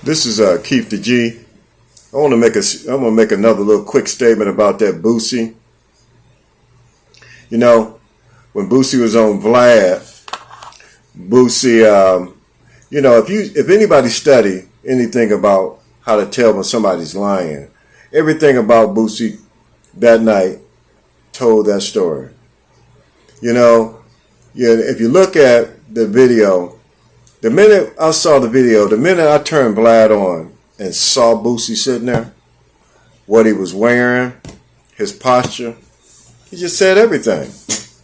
This is Keith the G. I'm gonna make another little quick statement about that Boosie. You know, when Boosie was on Vlad, Boosie, if anybody study anything about how to tell when somebody's lying, everything about Boosie that night told that story. You know, if you look at the video, the minute I saw the video, the minute I turned Vlad on and saw Boosie sitting there, what he was wearing, his posture, he just said everything.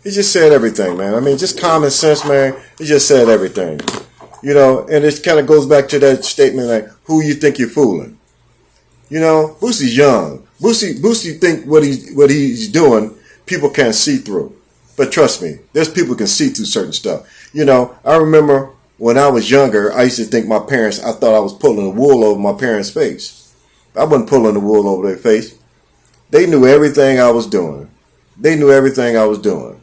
He just said everything, man. I mean, just common sense, man. He just said everything. You know, and it kind of goes back to that statement like, who you think you're fooling? You know, Boosie's young. Boosie think what he's doing, people can't see through. But trust me, there's people who can see through certain stuff. You know, I remember when I was younger, I used to think I thought I was pulling the wool over my parents' face. I wasn't pulling the wool over their face. They knew everything I was doing. They knew everything I was doing.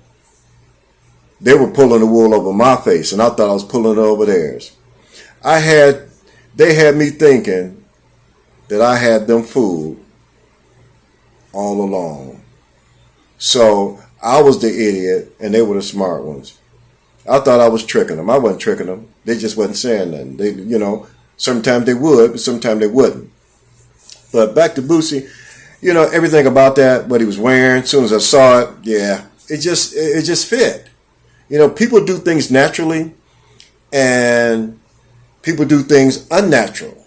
They were pulling the wool over my face, and I thought I was pulling it over theirs. They had me thinking that I had them fooled all along. So I was the idiot, and they were the smart ones. I thought I was tricking them. I wasn't tricking them. They just wasn't saying nothing. They, sometimes they would, but sometimes they wouldn't. But back to Boosie, everything about that, what he was wearing, as soon as I saw it, yeah, it just fit. People do things naturally, and people do things unnatural.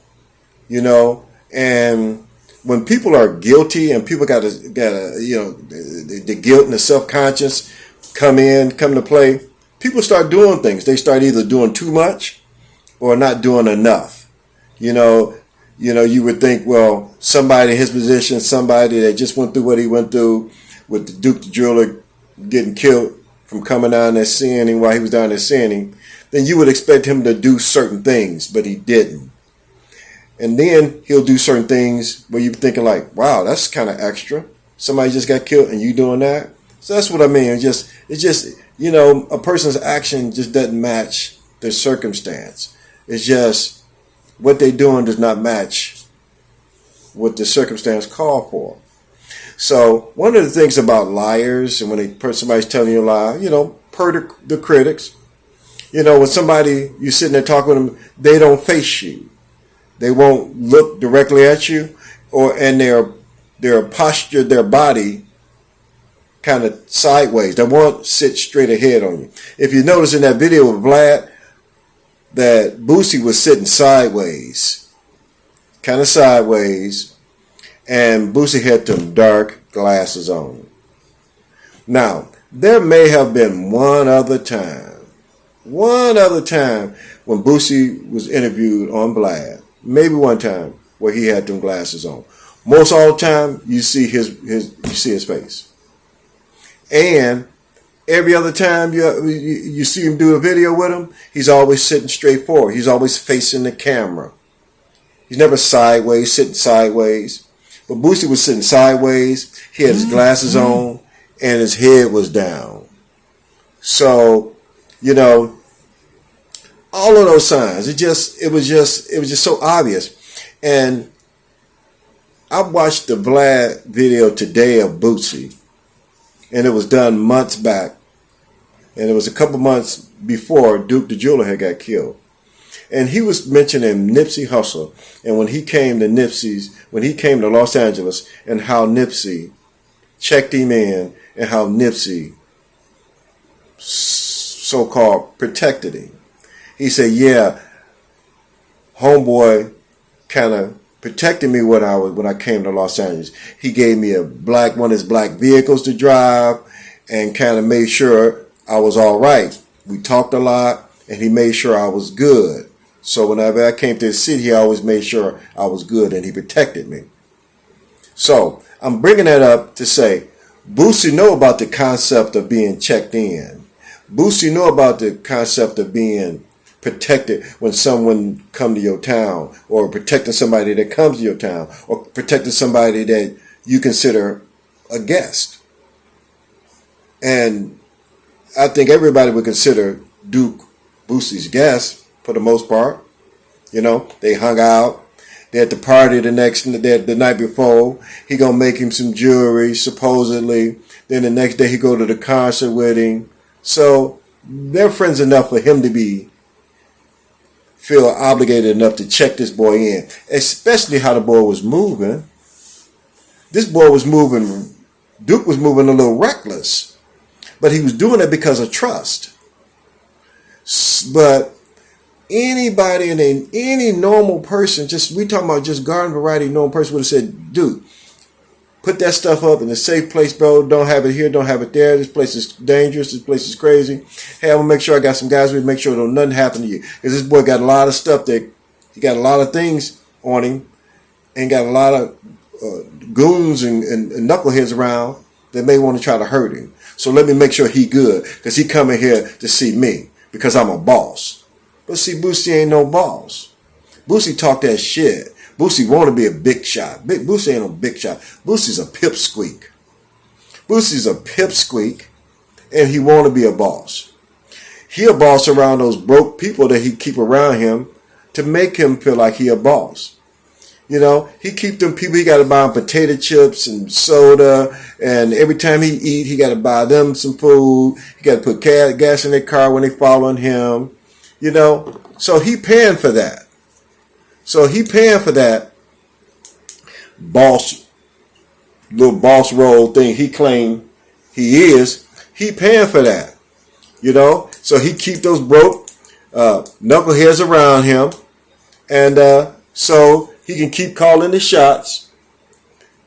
And when people are guilty and people got the guilt and the self-conscious come to play, people start doing things. They start either doing too much or not doing enough. You would think, well, somebody in his position, somebody that just went through what he went through with the Duke the Driller getting killed from coming down there seeing him while he was down there seeing him, then you would expect him to do certain things, but he didn't. And then he'll do certain things where you're thinking like, wow, that's kind of extra. Somebody just got killed and you doing that. So that's what I mean. It's just a person's action just doesn't match their circumstance. It's just what they're doing does not match what the circumstance called for. So one of the things about liars, and when somebody's telling you a lie, per the critics, when somebody, you're sitting there talking with them, they don't face you. They won't look directly at you, and their posture, their body kind of sideways. They won't sit straight ahead on you. If you notice in that video with Vlad, that Boosie was sitting sideways, kind of sideways, and Boosie had them dark glasses on. Now, there may have been one other time when Boosie was interviewed on Vlad, maybe one time where he had them glasses on. Most all the time, you see his face. And every other time you see him do a video with him, he's always sitting straight forward. He's always facing the camera. He's never sideways, sitting sideways. But Boosie was sitting sideways. He had his glasses on, and his head was down. So, all of those signs. It was just so obvious. And I watched the Vlad video today of Boosie, and it was done months back, and it was a couple months before Duke the Jeweler had got killed. And he was mentioning Nipsey Hussle, and when he came to Los Angeles, and how Nipsey checked him in, and how Nipsey so-called protected him. He said, yeah, homeboy kind of protected me when I came to Los Angeles. He gave me one of his black vehicles to drive and kind of made sure I was all right. We talked a lot, and he made sure I was good. So whenever I came to the city, he always made sure I was good, and he protected me. So I'm bringing that up to say, Boosie know about the concept of being checked in. Boosie know about the concept of being protected when someone come to your town, or protecting somebody that comes to your town, or protecting somebody that you consider a guest. And I think everybody would consider Duke Boosie's guest for the most part. You know, they hung out. They at the party the night before. He gonna make him some jewelry, supposedly. Then the next day he go to the concert with him. So they're friends enough for him to feel obligated enough to check this boy in. Especially how the boy was moving. This boy was moving, Duke was moving a little reckless. But he was doing it because of trust. But anybody and any normal person, we talking about just garden variety normal person would have said, dude, put that stuff up in a safe place, bro. Don't have it here, don't have it there. This place is dangerous. This place is crazy. Hey, I'm gonna make sure I got some guys with me, make sure don't nothing happen to you. Because this boy got a lot of stuff he got a lot of things on him and got a lot of goons and knuckleheads around that may want to try to hurt him. So let me make sure he good because he coming here to see me because I'm a boss. But see, Boosie ain't no boss. Boosie talk that shit. Boosie want to be a big shot. Boosie ain't no big shot. Boosie's a pipsqueak. Boosie's a pipsqueak, and he want to be a boss. He a boss around those broke people that he keep around him to make him feel like he a boss. You know, he keep them people, he got to buy them potato chips and soda, and every time he eat, he got to buy them some food. He got to put gas in their car when they following him. You know, so he paying for that. Little boss role thing he claimed he is. He paying for that. You know, so he keep those broke knuckleheads around him, and so he can keep calling the shots,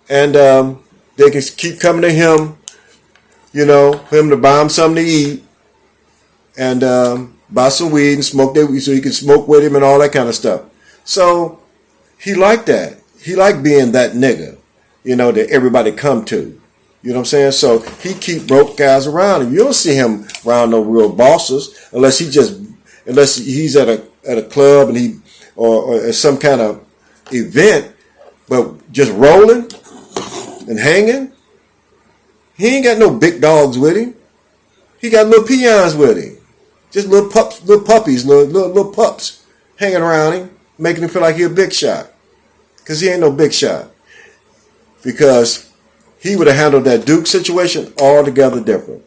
and they can keep coming to him, you know, for him to buy him something to eat, and buy some weed and smoke their weed so he can smoke with him and all that kind of stuff. So he liked that. He liked being that nigga, you know, that everybody come to. You know what I'm saying? So he keep broke guys around him. You don't see him around no real bosses unless he's at a club and or at some kind of event, but just rolling and hanging. He ain't got no big dogs with him. He got little peons with him. Just little puppies, little pups hanging around him, making him feel like he a big shot. Because he ain't no big shot. Because he would have handled that Duke situation altogether different.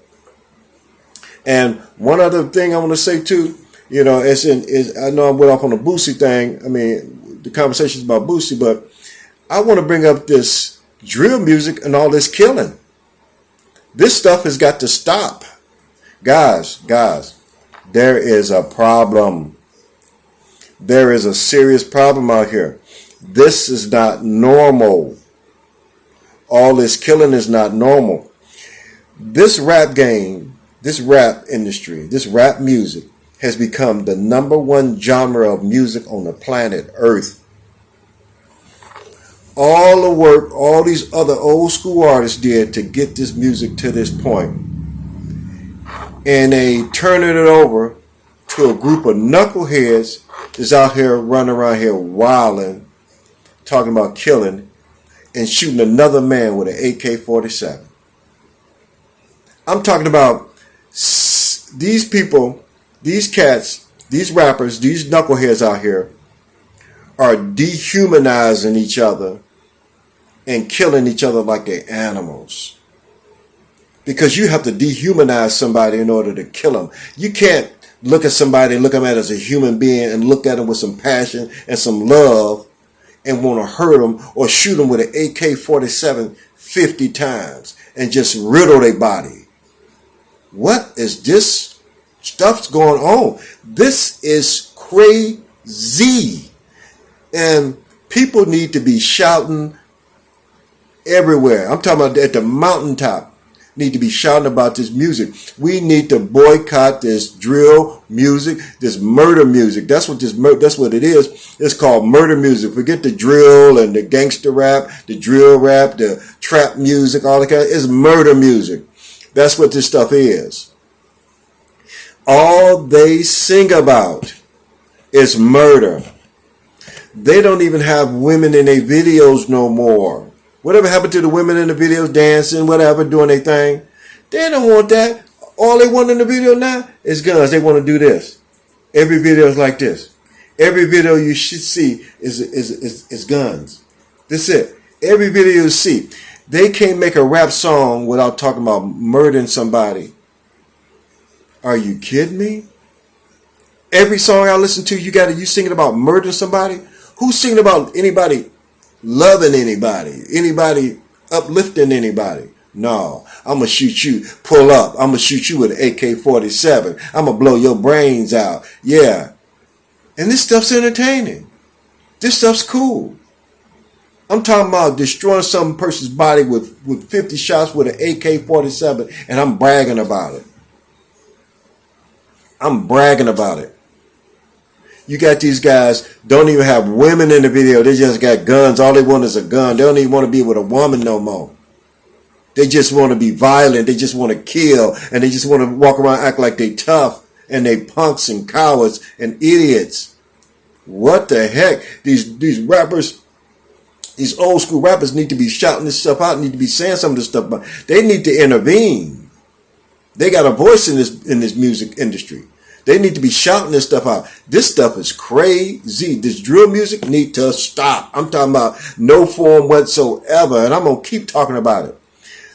And one other thing I want to say too, you know, I know I went off on the Boosie thing. I mean, the conversation's about Boosie, but I want to bring up this drill music and all this killing. This stuff has got to stop. Guys, there is a problem. There is a serious problem out here. This is not normal. All this killing is not normal. This rap game, this rap industry, this rap music has become the #1 genre of music on the planet Earth. All the work all these other old school artists did to get this music to this point, and they turning it over to a group of knuckleheads that's out here running around here wilding, talking about killing, and shooting another man with an AK-47. I'm talking about these people, these cats, these rappers, these knuckleheads out here are dehumanizing each other and killing each other like they're animals. Because you have to dehumanize somebody in order to kill them. You can't look at somebody and look at them as a human being and look at them with some passion and some love and want to hurt them or shoot them with an AK-47 50 times and just riddle their body. What is this stuff's going on? This is crazy. And people need to be shouting everywhere. I'm talking about at the mountaintop. Need to be shouting about this music. We need to boycott this drill music, this murder music. That's what it is. It's called murder music. Forget the drill and the gangster rap, the drill rap, the trap music, all that kind of. It's murder music. That's what this stuff is. All they sing about is murder. They don't even have women in their videos no more. Whatever happened to the women in the videos dancing, whatever, doing their thing? They don't want that. All they want in the video now is guns. They want to do this. Every video is like this. Every video you should see is guns. That's it. Every video you see. They can't make a rap song without talking about murdering somebody. Are you kidding me? Every song I listen to, you singing about murdering somebody? Who's singing about anybody loving anybody? Anybody uplifting anybody? No, I'm going to shoot you. Pull up. I'm going to shoot you with an AK-47. I'm going to blow your brains out. Yeah. And this stuff's entertaining. This stuff's cool. I'm talking about destroying some person's body with 50 shots with an AK-47, and I'm bragging about it. I'm bragging about it. You got these guys, don't even have women in the video. They just got guns. All they want is a gun. They don't even want to be with a woman no more. They just want to be violent. They just want to kill. And they just want to walk around act like they tough. And they punks and cowards and idiots. What the heck? These rappers, these old school rappers need to be shouting this stuff out, need to be saying some of this stuff. But they need to intervene. They got a voice in this music industry. They need to be shouting this stuff out. This stuff is crazy. This drill music need to stop. I'm talking about no form whatsoever. And I'm going to keep talking about it.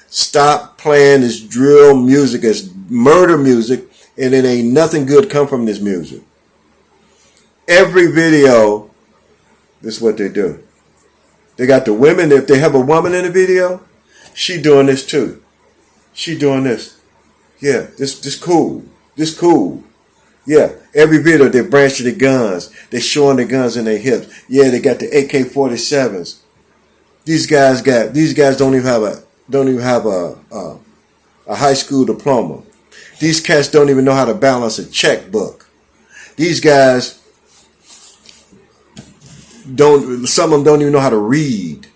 Stop playing this drill music. It's murder music. And it ain't nothing good come from this music. Every video, this is what they do. They got the women. If they have a woman in the video, she doing this too. She doing this. Yeah, this cool. This cool. Yeah, every video they branching the guns. They showing the guns in their hips. Yeah, they got the AK-47s. These guys don't even have a high school diploma. These cats don't even know how to balance a checkbook. These guys some of them don't even know how to read.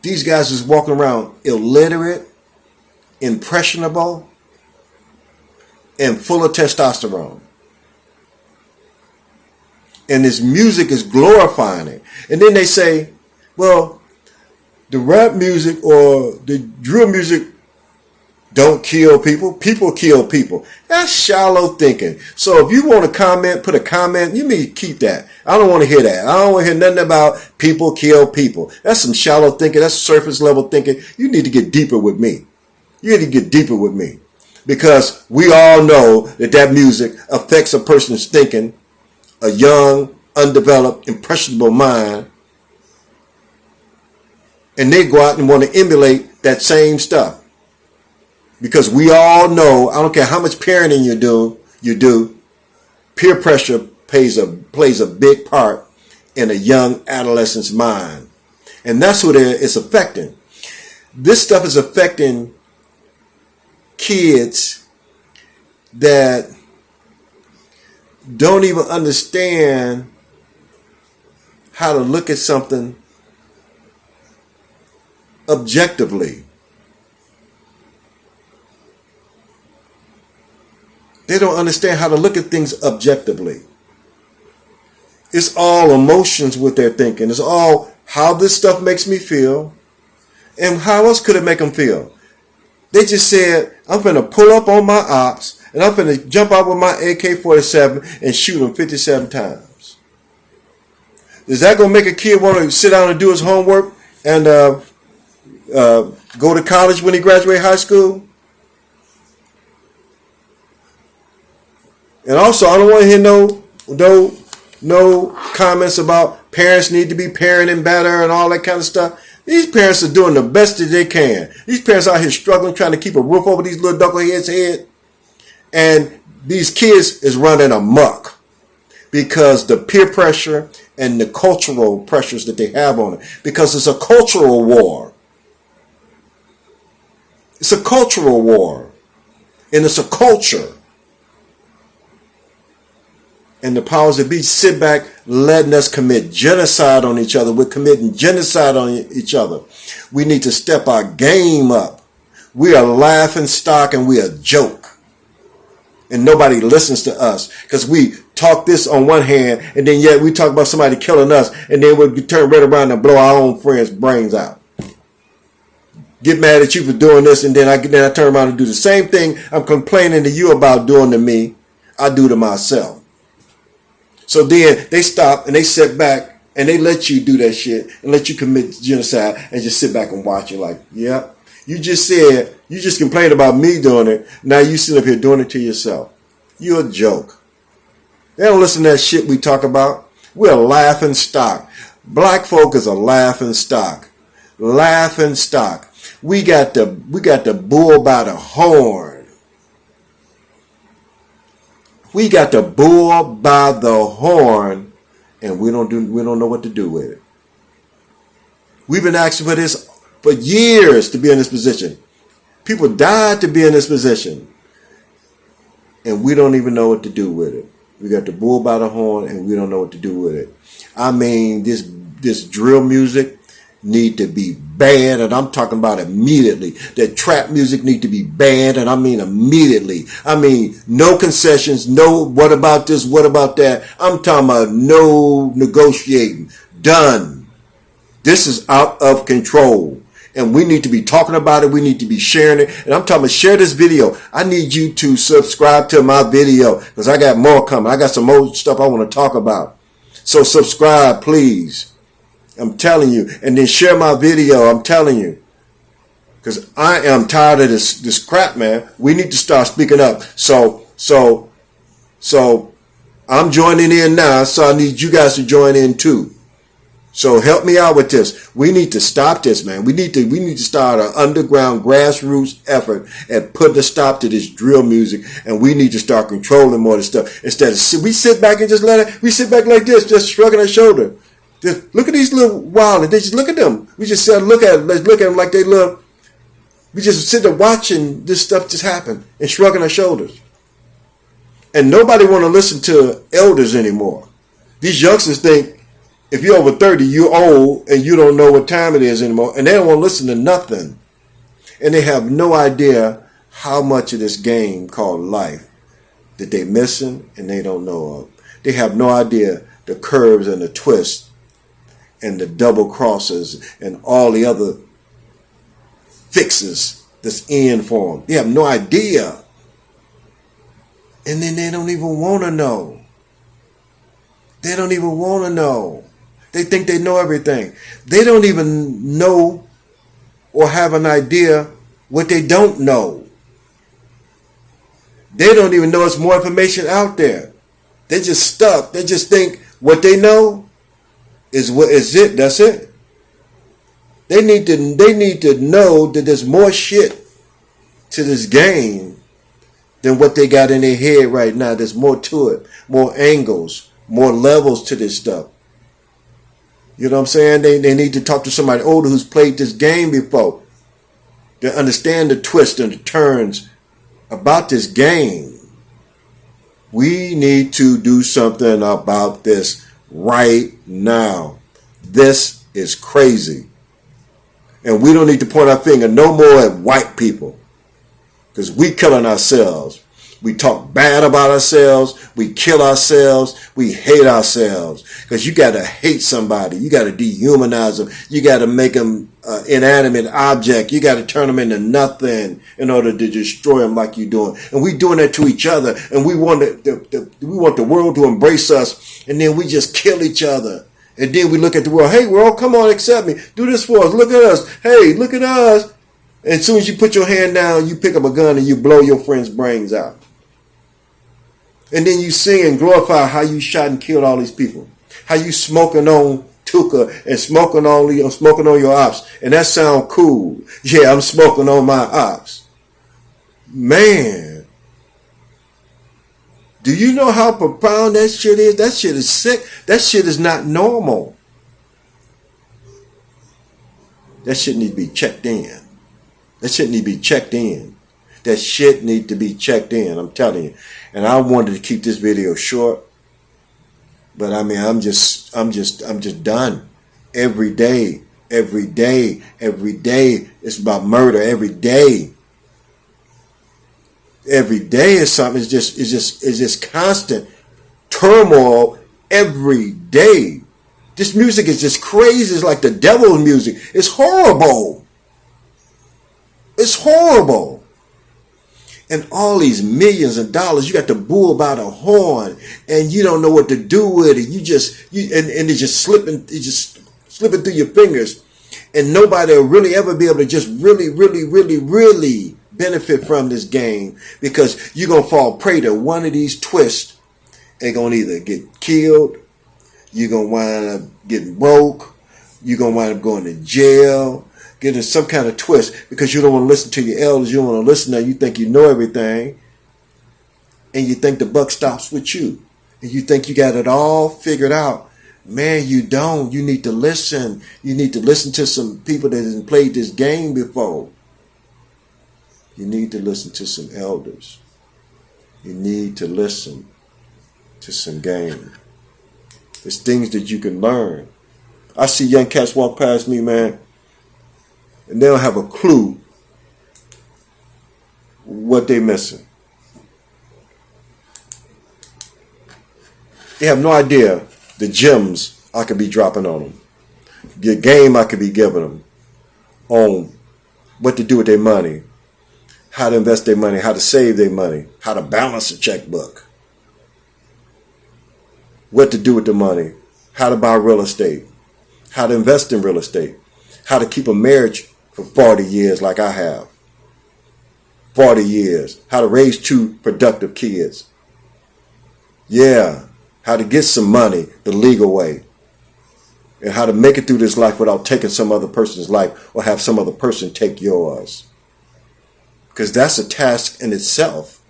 These guys is walking around illiterate, impressionable, and full of testosterone. And this music is glorifying it. And then they say, well, the rap music or the drill music don't kill people. People kill people. That's shallow thinking. So if you want to comment, put a comment. You need to keep that. I don't want to hear that. I don't want to hear nothing about people kill people. That's some shallow thinking. That's surface level thinking. You need to get deeper with me. You need to get deeper with me. Because we all know that music affects a person's thinking, a young, undeveloped, impressionable mind. And they go out and want to emulate that same stuff. Because we all know, I don't care how much parenting you do, peer pressure plays a big part in a young adolescent's mind. And that's what it's affecting. This stuff is affecting kids that don't even understand how to look at something objectively. They don't understand how to look at things objectively. It's all emotions with their thinking. It's all how this stuff makes me feel. And how else could it make them feel? They just said, I'm going to pull up on my ops and I'm going to jump out with my AK-47 and shoot them 57 times. Is that going to make a kid want to sit down and do his homework and go to college when he graduates high school? And also, I don't want to hear no comments about parents need to be parenting better and all that kind of stuff. These parents are doing the best that they can. These parents out here struggling, trying to keep a roof over these little knuckleheads' head. And these kids is running amok because the peer pressure and the cultural pressures that they have on it. Because it's a cultural war. It's a cultural war. And it's a culture. And the powers that be sit back letting us commit genocide on each other. We're committing genocide on each other. We need to step our game up. We are laughing stock and we are a joke. And nobody listens to us because we talk this on one hand and then yet we talk about somebody killing us and then we turn right around and blow our own friends' brains out. Get mad at you for doing this and then I turn around and do the same thing I'm complaining to you about doing to me. I do to myself. So then they stop and they sit back and they let you do that shit and let you commit genocide and just sit back and watch it like, yeah, you just said, you just complained about me doing it. Now you sit up here doing it to yourself. You're a joke. They don't listen to that shit we talk about. We're a laughing stock. Black folk is a laughing stock. Laughing stock. We got the bull by the horn. We got the bull by the horn, and we don't know what to do with it. We've been asking for this for years to be in this position. People died to be in this position, and we don't even know what to do with it. We got the bull by the horn, and we don't know what to do with it. I mean, this drill music need to be banned, and I'm talking about immediately. That trap music need to be banned, and I mean immediately. I mean, no concessions, no what about this, what about that. I'm talking about no negotiating. Done. This is out of control. And we need to be talking about it. We need to be sharing it. And I'm talking about share this video. I need you to subscribe to my video because I got more coming. I got some more stuff I want to talk about. So subscribe, please. I'm telling you. And then share my video. I'm telling you. Because I am tired of this crap, man. We need to start speaking up. So I'm joining in now. So I need you guys to join in too. So help me out with this. We need to stop this, man. We need to start an underground grassroots effort and put a stop to this drill music. And we need to start controlling more of this stuff. Instead of we sit back and just we sit back like this, just shrugging our shoulder. Just look at these little wild. They just look at them. We just said, look at them like they look. We just sit there watching this stuff just happen and shrugging our shoulders. And nobody want to listen to elders anymore. These youngsters think, if you're over 30, you're old and you don't know what time it is anymore. And they don't want to listen to nothing. And they have no idea how much of this game called life that they're missing and they don't know of. They have no idea the curves and the twists and the double crosses and all the other fixes that's in for them. They have no idea. And then they don't even want to know. They don't even want to know. They think they know everything. They don't even know or have an idea what they don't know. They don't even know there's more information out there. They're just stuck. They just think what they know is what is it. That's it. They need to know that there's more shit to this game than what they got in their head right now. There's more to it, more angles, more levels to this stuff. You know what I'm saying? They need to talk to somebody older who's played this game before to understand the twists and the turns about this game. We need to do something about this right now. This is crazy. And we don't need to point our finger no more at white people because we killing ourselves. We talk bad about ourselves. We kill ourselves. We hate ourselves. Because you got to hate somebody. You got to dehumanize them. You got to make them an inanimate object. You got to turn them into nothing in order to destroy them like you're doing. And we doing that to each other. And we want the world to embrace us. And then we just kill each other. And then we look at the world. Hey, world, come on, accept me. Do this for us. Look at us. Hey, look at us. And as soon as you put your hand down, you pick up a gun and you blow your friend's brains out. And then you sing and glorify how you shot and killed all these people. How you smoking on Tuka and smoking on your ops. And that sound cool. Yeah, I'm smoking on my ops. Man. Do you know how profound that shit is? That shit is sick. That shit is not normal. That shit need to be checked in. That shit need to be checked in. That shit need to be checked in. I'm telling you. And I wanted to keep this video short, but I mean, I'm just done. Every day, it's about murder. Every day is something. It's just constant turmoil every day. This music is just crazy. It's like the devil's music. It's horrible. It's horrible. And all these millions of dollars, you got the bull by the horn, and you don't know what to do with it. And it's just slipping through your fingers. And nobody will really ever be able to just really benefit from this game, because you're going to fall prey to one of these twists and going to either get killed, you're going to wind up getting broke, you're going to wind up going to jail, getting some kind of twist, because you don't want to listen to your elders, you don't want to listen to, you think you know everything, and you think the buck stops with you, and you think you got it all figured out. Man, you don't. You need to listen. You need to listen to some people that have played this game before. You need to listen to some elders. You need to listen to some game. There's things that you can learn. I see young cats walk past me, man, and they don't have a clue what they're missing. They have no idea the gems I could be dropping on them, the game I could be giving them on what to do with their money, how to invest their money, how to save their money, how to balance a checkbook, what to do with the money, how to buy real estate, how to invest in real estate, how to keep a marriage for 40 years like I have, 40 years, how to raise 2 productive kids. Yeah. How to get some money the legal way, and how to make it through this life without taking some other person's life or have some other person take yours. Because that's a task in itself.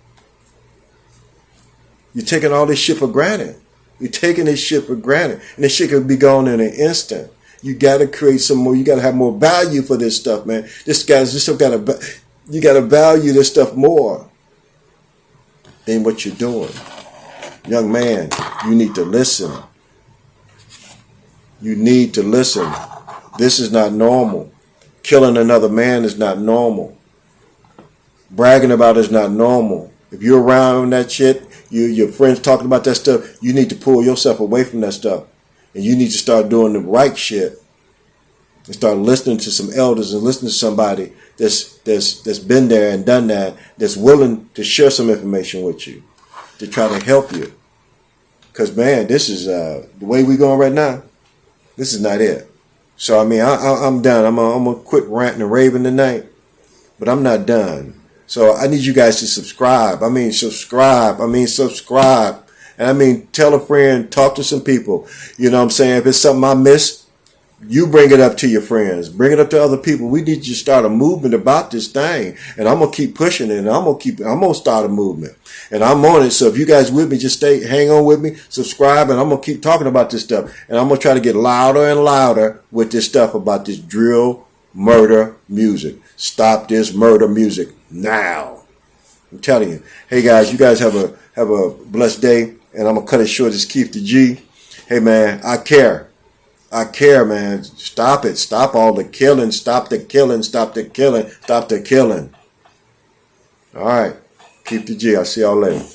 You're taking all this shit for granted. You're taking this shit for granted. And this shit could be gone in an instant. You got to create some more. You got to have more value for this stuff, man. You got to value this stuff more than what you're doing. Young man, you need to listen. You need to listen. This is not normal. Killing another man is not normal. Bragging about it is not normal. If you're around that shit, your friends talking about that stuff, you need to pull yourself away from that stuff. And you need to start doing the right shit. And start listening to some elders and listening to somebody that's been there and done that, that's willing to share some information with you, to try to help you. Because, man, this is the way we're going right now. This is not it. So, I mean, I'm done. I'm going to quit ranting and raving tonight. But I'm not done. So, I need you guys to subscribe. Subscribe. And I mean, tell a friend, talk to some people. You know what I'm saying? If it's something I missed, you bring it up to your friends. Bring it up to other people. We need to start a movement about this thing. And I'm going to keep pushing it. And I'm going to start a movement. And I'm on it. So if you guys with me, just hang on with me, subscribe, and I'm going to keep talking about this stuff. And I'm going to try to get louder and louder with this stuff about this drill murder music. Stop this murder music now. I'm telling you. Hey guys, you guys have a blessed day. And I'm going to cut it short as Keith the G. Hey man, I care. I care, man. Stop it. Stop all the killing. Stop the killing. Stop the killing. Stop the killing. All right. Keep the G. I'll see y'all later.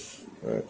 All right.